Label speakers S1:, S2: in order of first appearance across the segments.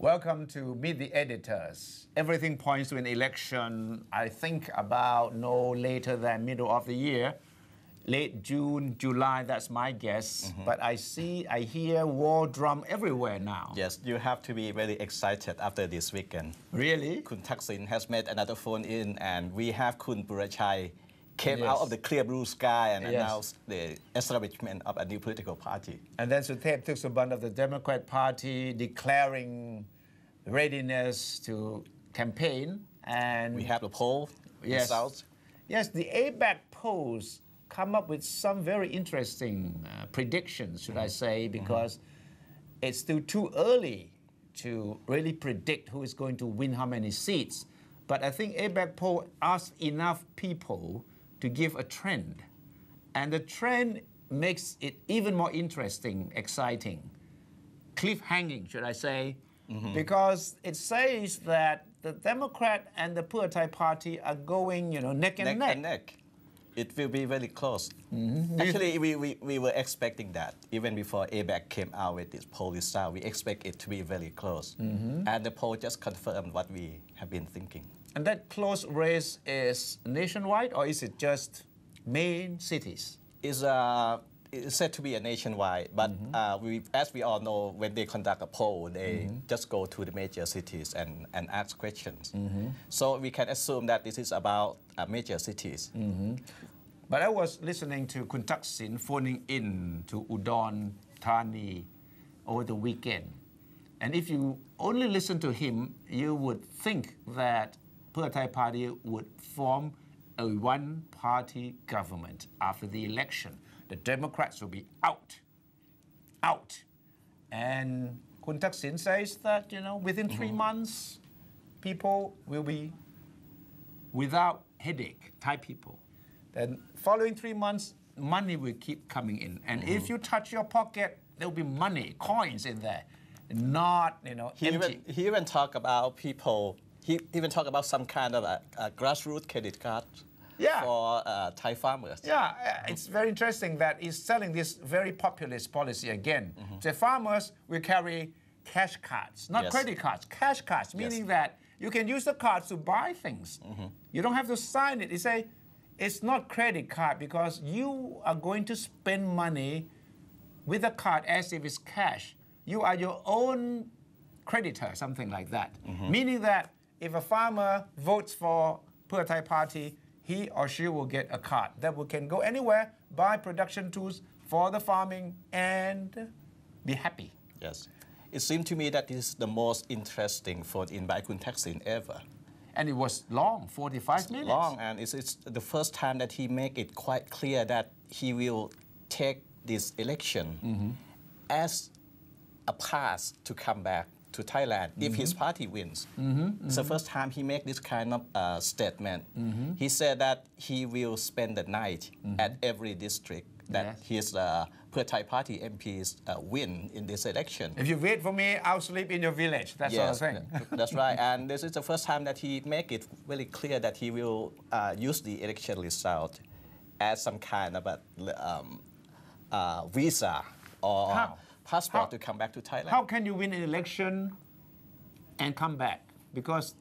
S1: Welcome to Meet the Editors. Everything points to an election, I think about no later than middle of the year. Late June, July, that's my guess. But I hear war drum everywhere now.
S2: Yes, you have to be very excited after this weekend.
S1: Really?
S2: Kun Thaksin has made another phone in, and we have Kun Burachai came out of the clear blue sky and announced the establishment of a new political party.
S1: And then Suthep Thuksubban of the Democrat Party declaring readiness to campaign. And
S2: we have the poll results.
S1: Yes, the ABAC polls come up with some very interesting predictions, should I say, because it's still too early to really predict who is going to win how many seats. But I think ABAC poll asked enough people to give a trend. And the trend makes it even more interesting, exciting, cliffhanging, should I say, because it says that the Democrat and the Pheu Thai party are going, neck and neck.
S2: It will be very close. Actually, we were expecting that. Even before ABAC came out with this poll result, we expect it to be very close. And the poll just confirmed what we have been thinking.
S1: And that close race is nationwide, or is it just main cities?
S2: It's said to be a nationwide, but as we all know, when they conduct a poll, they just go to the major cities and ask questions. So we can assume that this is about major cities.
S1: But I was listening to Kun Thaksin phoning in to Udon Thani over the weekend. And if you only listen to him, you would think that Pheu Thai party would form a one-party government after the election. The Democrats will be out. And Kun Thaksin says that, within 3 months, people will be without headache, Thai people. Then following 3 months, money will keep coming in. And if you touch your pocket, there will be money, coins in there, not, empty.
S2: He even talk about people, he even talk about some kind of a grassroots credit card. For Thai farmers.
S1: It's very interesting that he's selling this very populist policy again. The farmers will carry cash cards, not credit cards, cash cards, meaning that you can use the cards to buy things. You don't have to sign it. He say, it's not credit card because you are going to spend money with the card as if it's cash. You are your own creditor, something like that. Meaning that if a farmer votes for Pheu Thai party, he or she will get a card that can go anywhere, buy production tools for the farming, and be happy.
S2: Yes. It seemed to me that this is the most interesting phone-in by Kun Thaksin ever.
S1: And it was long, 45 minutes.
S2: Long, and it's the first time that he make it quite clear that he will take this election as a path to come back to Thailand if his party wins. It's the first time he made this kind of statement. He said that he will spend the night at every district that his Pheu Thai party MPs win in this election.
S1: If you wait for me, I'll sleep in your village. That's what I'm saying.
S2: That's right. And this is the first time that he make it very clear that he will use the election result as some kind of a visa or passport to come back to Thailand.
S1: How can you win an election and come back? Because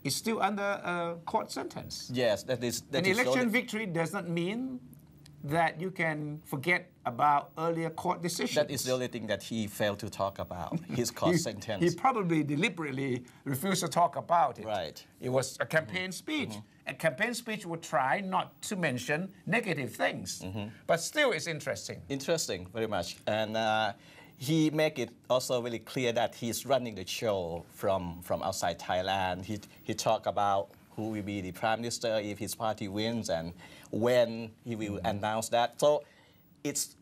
S1: it's still under a court sentence.
S2: Yes, that is.
S1: An election victory does not mean that you can forget about earlier court decisions.
S2: That is the only thing that he failed to talk about, his court sentence.
S1: He probably deliberately refused to talk about it.
S2: Right.
S1: It was a campaign speech. A campaign speech would try not to mention negative things. But still, it's interesting.
S2: Interesting, very much. And he make it also very clear that he's running the show from outside Thailand. He talk about who will be the prime minister if his party wins and when he will announce that. So it's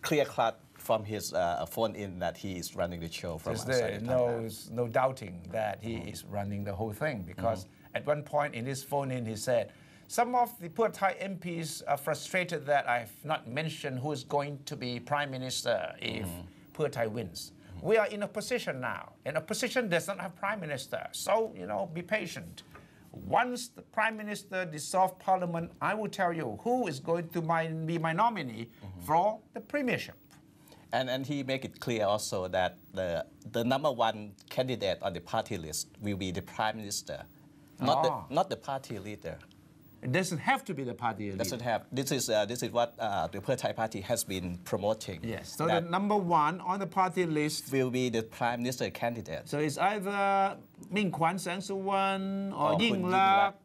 S2: clear-cut from his phone-in that he is running the show from outside Thailand.
S1: No doubting that he is running the whole thing because at one point in his phone-in he said, some of the Pheu Thai MPs are frustrated that I've not mentioned who is going to be prime minister if Pheu Thai wins. We are in a position now, and a position does not have prime minister. So, be patient. Once the Prime Minister dissolves Parliament, I will tell you who is going to be my nominee for the premiership.
S2: And he make it clear also that the number one candidate on the party list will be the prime minister, not the party leader.
S1: It doesn't have to be the party leader.
S2: Doesn't have. This is what the Pheu Thai party has been promoting.
S1: Yes. So the number one on the party list
S2: will be the prime minister candidate.
S1: So it's either Ming Kwan Seng Suwan or Ying Lak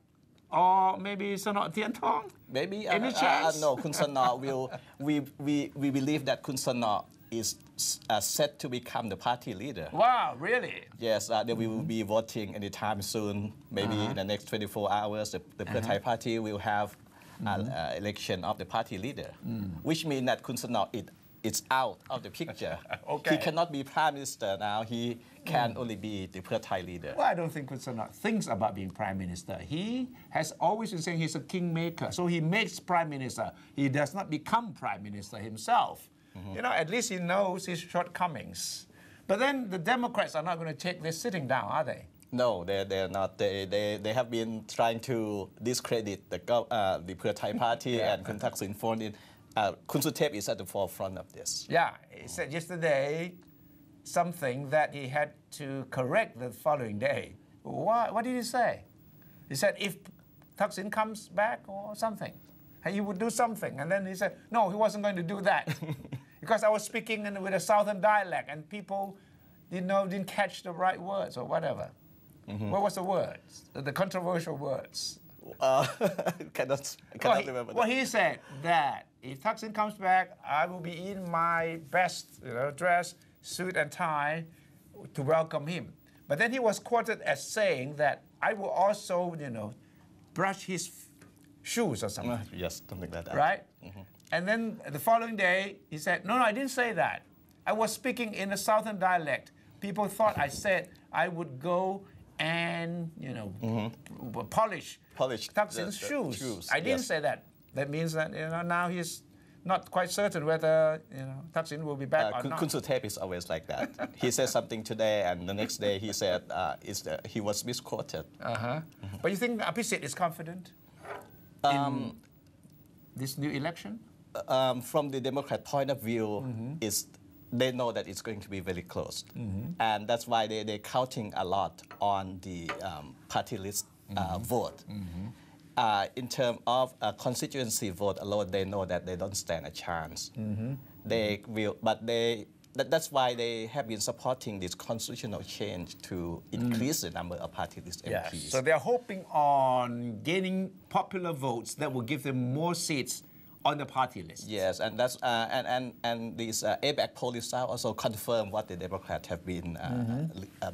S1: or maybe Sanot Thian Thong.
S2: Maybe
S1: any chance?
S2: No. Kun Sanot will. We believe that Kun Sanot is set to become the party leader.
S1: Wow, really?
S2: Yes, they will be voting anytime soon. Maybe in the next 24 hours, the Pheu Thai party will have an election of the party leader, which means that Kun Sanot is out of the picture.
S1: Okay.
S2: He cannot be prime minister now. He can only be the Pheu Thai leader.
S1: Well, I don't think Kun Sanot thinks about being prime minister. He has always been saying he's a kingmaker, so he makes prime minister. He does not become prime minister himself. You know, at least he knows his shortcomings. But then the Democrats are not going to take this sitting down, are they?
S2: No, they're not. They have been trying to discredit the Pheu Thai party and Kun Thaksin for it. Kun Suthep is at the forefront of this.
S1: Yeah, he said yesterday something that he had to correct the following day. What did he say? He said if Thaksin comes back or something, he would do something. And then he said, no, he wasn't going to do that. Because I was speaking with a southern dialect and people didn't catch the right words or whatever. What was the words? The controversial words?
S2: Cannot remember.
S1: Well, he said that if Thaksin comes back, I will be in my best dress, suit and tie to welcome him. But then he was quoted as saying that I will also, brush his shoes or something.
S2: Yes, something like that.
S1: Right? And then the following day, he said, no, I didn't say that. I was speaking in a southern dialect. People thought I said I would go and, polish Thaksin's shoes. I didn't say that. That means that, now he's not quite certain whether, Thaksin will be back or not.
S2: Kun Suthep is always like that. He said something today, and the next day he said he was misquoted.
S1: But you think Abhisit is confident in this new election?
S2: From the Democrat point of view, they know that it's going to be very close. And that's why they're counting a lot on the party list vote. In terms of a constituency vote alone, they know that they don't stand a chance. They will, but that's why they have been supporting this constitutional change to increase the number of party list MPs.
S1: Yes. So they're hoping on gaining popular votes that will give them more seats on the party list.
S2: Yes, and that's and these ABAC poll results also confirm what the Democrats have been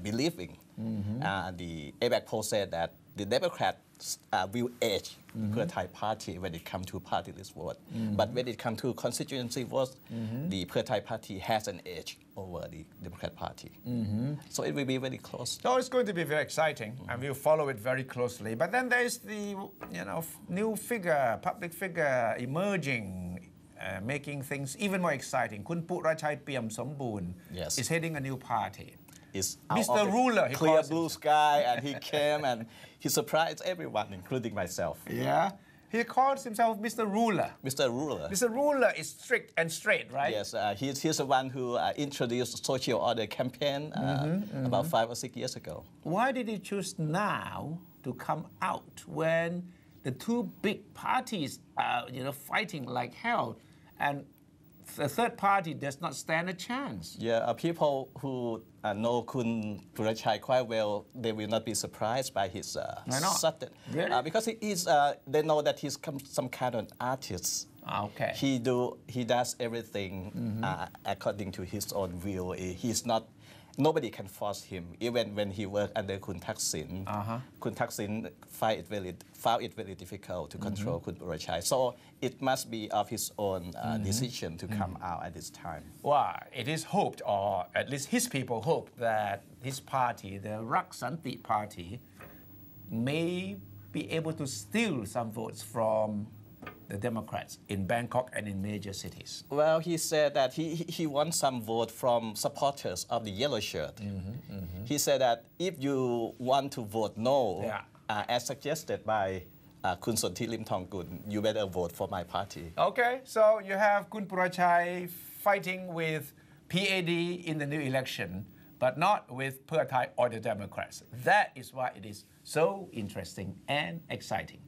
S2: believing. The ABAC poll said that the Democrats will edge Pheu Thai party when it comes to party list vote. But when it comes to constituency votes, the Pheu Thai party has an edge over the Democrat party. So it will be very close.
S1: So it's going to be very exciting, and we'll follow it very closely. But then there's the new figure, public figure emerging, making things even more exciting. Kun Purachai Piam Somboon is heading a new party.
S2: Is
S1: Mr. Ruler, he
S2: clear
S1: calls
S2: blue sky, and he came and he surprised everyone, including myself.
S1: Yeah, he calls himself Mr. Ruler.
S2: Mr. Ruler.
S1: Mr. Ruler is strict and straight, right?
S2: Yes, he's the one who introduced social order campaign about 5 or 6 years ago.
S1: Why did he choose now to come out when the two big parties are fighting like hell, and the third party does not stand a chance?
S2: Yeah, people who know Kun Purachai quite well, they will not be surprised by his sudden.
S1: Really?
S2: Because they know that he's some kind of artist.
S1: Okay.
S2: He does everything according to his own will. He's not. Nobody can force him. Even when he worked under Kun Thaksin, Kun Thaksin found it very difficult to control Kun Purachai. So it must be of his own decision to come out at this time.
S1: Well, it is hoped, or at least his people hope, that his party, the Rak Santi party, may be able to steal some votes from the Democrats in Bangkok and in major cities.
S2: Well, he said that he wants some vote from supporters of the yellow shirt. He said that if you want to vote no, as suggested by Kun Sonthi Limthongkul, you better vote for my party.
S1: Okay, so you have Kun Purachai fighting with PAD in the new election, but not with Pheu Thai or the Democrats. That is why it is so interesting and exciting.